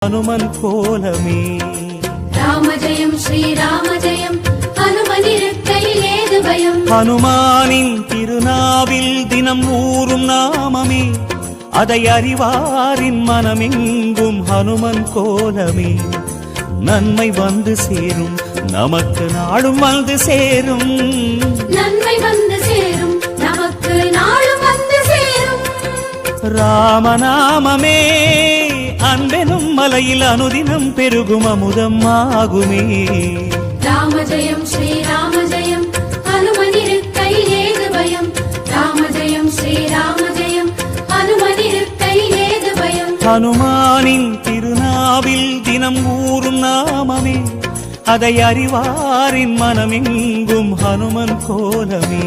ஹனுமன் கோலமே. ராம ஜெயம் ஸ்ரீராம ஜெயம், ஹனுமனிருக்கையில் ஏது பயம். ஹனுமானின் திருநாவில் தினம் ஊறும் நாமமே, அதை அறிவாரின் மனமெங்கும் ஹனுமன் கோலமே. நன்மை வந்து சேரும், நமக்கு நாடும் வந்து சேரும். நன்மை வந்து சேரும், நமக்கு நாடும் வந்து சேரும். ராமநாமமே அன்பெனும் மலையில் அனுதினம் பெருகும் அமுதம் ஆகுமே. ராம ஜெயம் ஸ்ரீராம ஜெயம், ஹனுமனிருக்கையில் ஏது பயம். ராம ஜெயம் ஸ்ரீராம ஜெயம், ஹனுமனிருக்கையில் ஏது பயம். ஹனுமானின் திருநாவில் தினம் ஊறும் நாமமே, அதை அறிவாரின் மனமெங்கும் ஹனுமன் கோலமே.